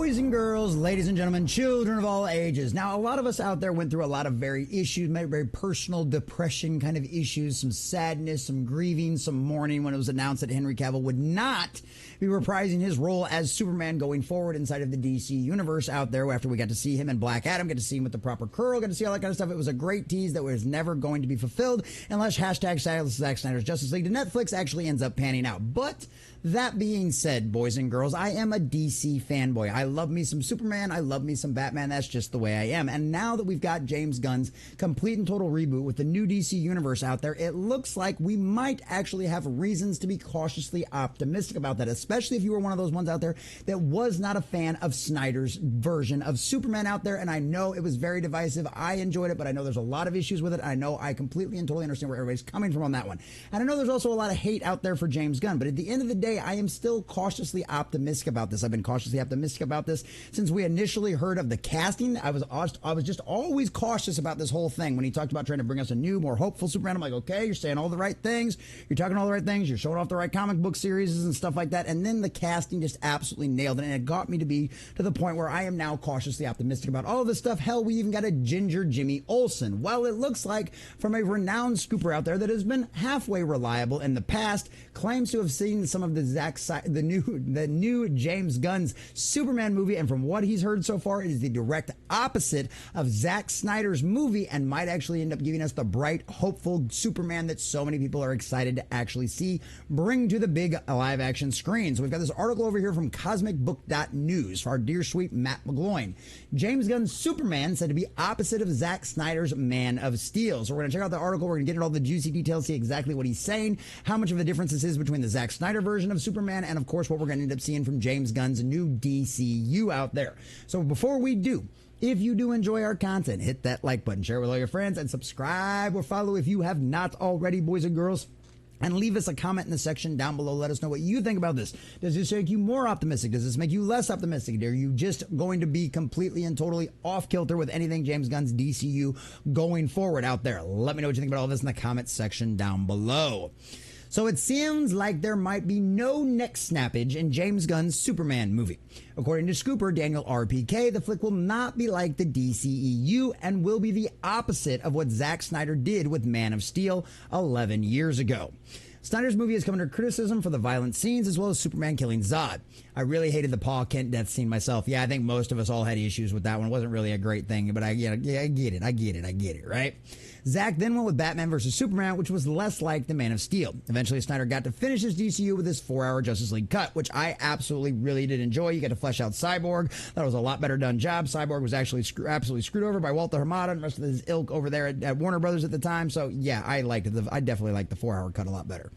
Boys and girls, ladies and gentlemen, children of all ages. Now, a lot of us out there went through a lot of very very personal depression kind of issues, some sadness, some grieving, some mourning when it was announced that Henry Cavill would not be reprising his role as Superman going forward inside of the DC universe out there after we got to see him in Black Adam, got to see him with the proper curl, got to see all that kind of stuff. It was a great tease that was never going to be fulfilled unless hashtag Zack Snyder's Justice League to Netflix actually ends up panning out. But that being said, boys and girls, I am a DC fanboy. I love me some Superman. I love me some Batman. That's just the way I am. And now that we've got James Gunn's complete and total reboot with the new DC universe out there, it looks like we might actually have reasons to be cautiously optimistic about that, especially if you were one of those ones out there that was not a fan of Snyder's version of Superman out there. And I know it was very divisive. I enjoyed it, but I know there's a lot of issues with it. I know I completely and totally understand where everybody's coming from on that one. And I know there's also a lot of hate out there for James Gunn, but at the end of the day, I am still cautiously optimistic about this. I've been cautiously optimistic about this since we initially heard of the casting. I was just always cautious about this whole thing. When he talked about trying to bring us a new, more hopeful Superman, I'm like, okay, you're saying all the right things. You're talking all the right things. You're showing off the right comic book series and stuff like that. And then the casting just absolutely nailed it. And it got me to the point where I am now cautiously optimistic about all of this stuff. Hell, we even got a ginger Jimmy Olsen. Well, it looks like from a renowned scooper out there that has been halfway reliable in the past, claims to have seen some of the new James Gunn's Superman movie, and from what he's heard so far, it is the direct opposite of Zack Snyder's movie and might actually end up giving us the bright, hopeful Superman that so many people are excited to actually see bring to the big live action screen. So we've got this article over here from cosmicbook.news for our dear sweet Matt McGloin. James Gunn's Superman said to be opposite of Zack Snyder's Man of Steel. So we're going to check out the article. We're going to get into all the juicy details, see exactly what he's saying, how much of a difference this is between the Zack Snyder version of Superman, and of course what we're going to end up seeing from James Gunn's new DCU out there. So before we do, if you do enjoy our content, hit that like button, share with all your friends, and subscribe or follow if you have not already, boys and girls. And leave us a comment in the section down below. Let us know what you think about this. Does this make you more optimistic? Does this make you less optimistic? Are you just going to be completely and totally off kilter with anything James Gunn's DCU going forward out there? Let me know what you think about all this in the comment section down below. So it seems like there might be no neck snappage in James Gunn's Superman movie. According to Scooper Daniel RPK, the flick will not be like the DCEU and will be the opposite of what Zack Snyder did with Man of Steel 11 years ago. Snyder's movie has come under criticism for the violent scenes as well as Superman killing Zod. I really hated the Paul Kent death scene myself. Yeah, I think most of us all had issues with that one. It wasn't really a great thing, but I get it, right? Zack then went with Batman vs. Superman, which was less like the Man of Steel. Eventually, Snyder got to finish his DCU with his 4-hour Justice League cut, which I absolutely really did enjoy. You got to flesh out Cyborg. That was a lot better done job. Cyborg was actually absolutely screwed over by Walter Hamada and the rest of his ilk over there at Warner Brothers at the time. So yeah, I liked it. I definitely liked the 4-hour cut a lot better.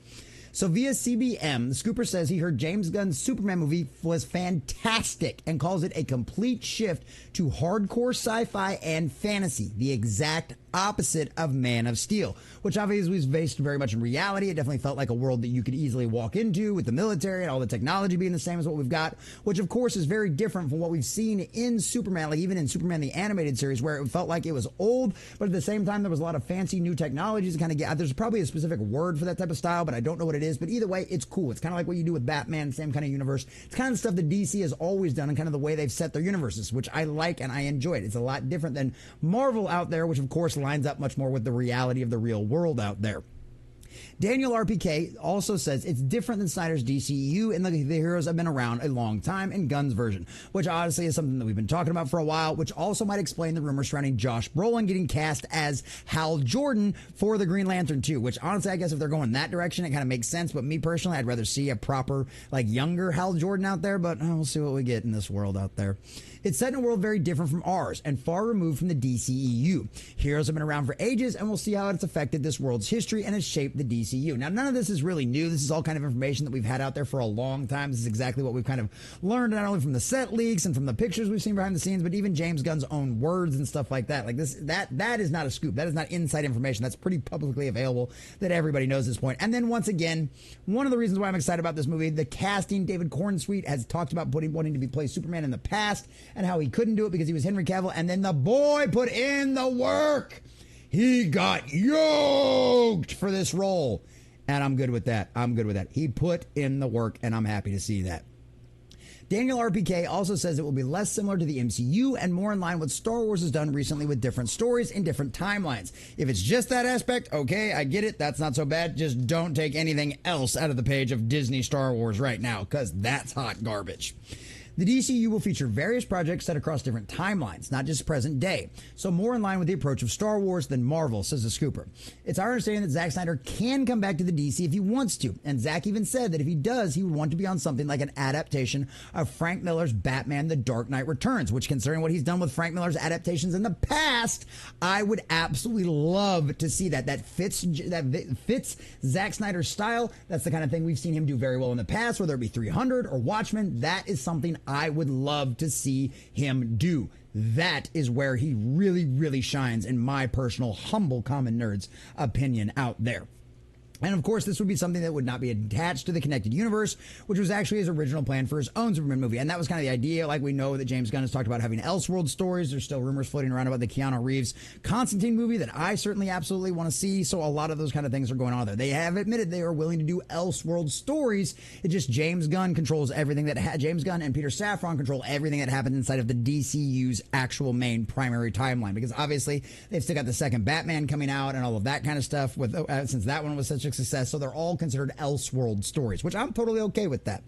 So via CBM, the Scooper says he heard James Gunn's Superman movie was fantastic and calls it a complete shift to hardcore sci-fi and fantasy, the exact opposite of Man of Steel, which obviously was based very much in reality. It definitely felt like a world that you could easily walk into with the military and all the technology being the same as what we've got, which of course is very different from what we've seen in Superman, like even in Superman the animated series, where it felt like it was old, but at the same time there was a lot of fancy new technologies to kind of get. There's probably a specific word for that type of style, but I don't know what it is. But either way, it's cool. It's kind of like what you do with Batman, same kind of universe. It's kind of stuff that DC has always done and kind of the way they've set their universes, which I like and I enjoy it. It's a lot different than Marvel out there, which of course lines up much more with the reality of the real world out there. Daniel RPK also says it's different than Snyder's DCEU and the heroes have been around a long time in Gunn's version, which honestly is something that we've been talking about for a while, which also might explain the rumors surrounding Josh Brolin getting cast as Hal Jordan for the Green Lantern 2, which honestly, I guess if they're going that direction, it kind of makes sense. But me personally, I'd rather see a proper, like, younger Hal Jordan out there, but we'll see what we get in this world out there. It's set in a world very different from ours and far removed from the DCEU. Heroes have been around for ages, and we'll see how it's affected this world's history and has shaped the DCU. Now, none of this is really new. This is all kind of information that we've had out there for a long time. This is exactly what we've kind of learned, not only from the set leaks and from the pictures we've seen behind the scenes, but even James Gunn's own words and stuff like that. Like this, that is not a scoop. That is not inside information. That's pretty publicly available that everybody knows at this point. And then once again, one of the reasons why I'm excited about this movie, the casting. David Cornsweet has talked about wanting to play Superman in the past and how he couldn't do it because he was Henry Cavill, and then the boy put in the work. He got yoked for this role, and I'm good with that. He put in the work, and I'm happy to see that. Daniel RPK also says it will be less similar to the MCU and more in line with Star Wars has done recently with different stories in different timelines. If it's just that aspect, okay, I get it. That's not so bad. Just don't take anything else out of the page of Disney Star Wars right now, because that's hot garbage. The DCU will feature various projects set across different timelines, not just present day, so more in line with the approach of Star Wars than Marvel, says the scooper. It's our understanding that Zack Snyder can come back to the DC if he wants to, and Zack even said that if he does, he would want to be on something like an adaptation of Frank Miller's Batman The Dark Knight Returns, which, considering what he's done with Frank Miller's adaptations in the past, I would absolutely love to see that. That fits Zack Snyder's style. That's the kind of thing we've seen him do very well in the past, whether it be 300 or Watchmen. That is something I would love to see him do. That is where he really, really shines, in my personal, humble, common nerd's opinion out there. And of course, this would be something that would not be attached to the connected universe, which was actually his original plan for his own Superman movie. And that was kind of the idea. Like, we know that James Gunn has talked about having Elseworld stories. There's still rumors floating around about the Keanu Reeves Constantine movie that I certainly absolutely want to see. So a lot of those kind of things are going on there. They have admitted they are willing to do Elseworld stories. It's just James Gunn controls everything that James Gunn and Peter Safran control everything that happens inside of the DCU's actual main primary timeline, because obviously they've still got the second Batman coming out and all of that kind of stuff with since that one was such a success. So they're all considered Elseworld stories, which I'm totally okay with that.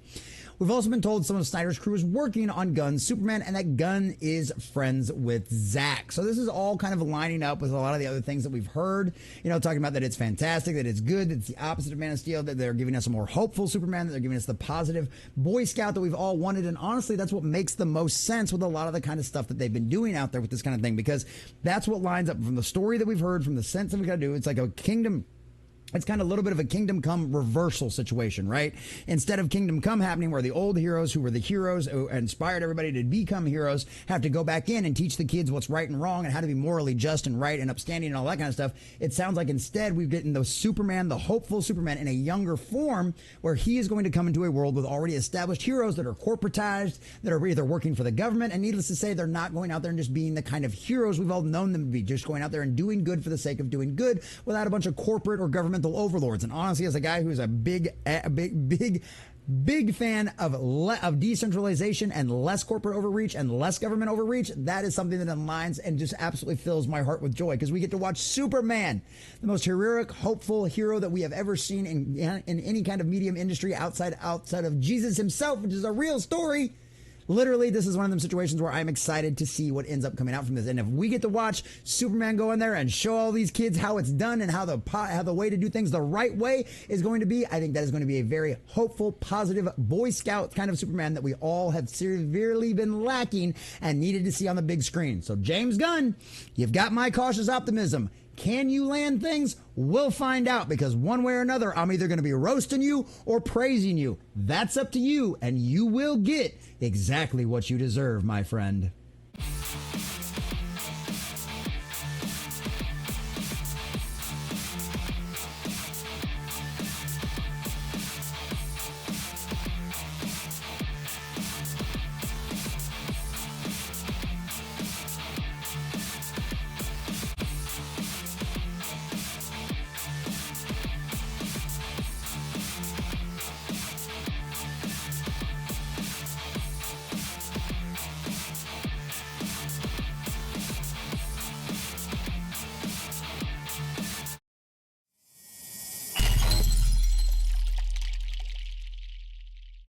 We've also been told some of Snyder's crew is working on Gunn's Superman and that Gunn is friends with Zack. So this is all kind of lining up with a lot of the other things that we've heard, talking about that it's fantastic, that it's good, that it's the opposite of Man of Steel, that they're giving us a more hopeful Superman, that they're giving us the positive Boy Scout that we've all wanted. And honestly, that's what makes the most sense with a lot of the kind of stuff that they've been doing out there with this kind of thing, because that's what lines up from the story that we've heard, from the sense that we got to do. It's like a kingdom. It's kind of a little bit of a Kingdom Come reversal situation, right? Instead of Kingdom Come happening where the old heroes who were the heroes who inspired everybody to become heroes have to go back in and teach the kids what's right and wrong and how to be morally just and right and upstanding and all that kind of stuff. It sounds like instead we've gotten the Superman, the hopeful Superman, in a younger form, where he is going to come into a world with already established heroes that are corporatized, that are either working for the government, and needless to say, they're not going out there and just being the kind of heroes we've all known them to be, just going out there and doing good for the sake of doing good without a bunch of corporate or governmental overlords. And honestly, as a guy who's a big fan of decentralization and less corporate overreach and less government overreach, that is something that aligns and just absolutely fills my heart with joy, because we get to watch Superman, the most heroic, hopeful hero that we have ever seen in any kind of medium industry outside of Jesus himself, which is a real story. Literally, this is one of them situations where I'm excited to see what ends up coming out from this. And if we get to watch Superman go in there and show all these kids how it's done and how the way to do things the right way is going to be, I think that is going to be a very hopeful, positive Boy Scout kind of Superman that we all have severely been lacking and needed to see on the big screen. So James Gunn, you've got my cautious optimism. Can you land things? We'll find out, because one way or another, I'm either going to be roasting you or praising you. That's up to you, and you will get exactly what you deserve, my friend.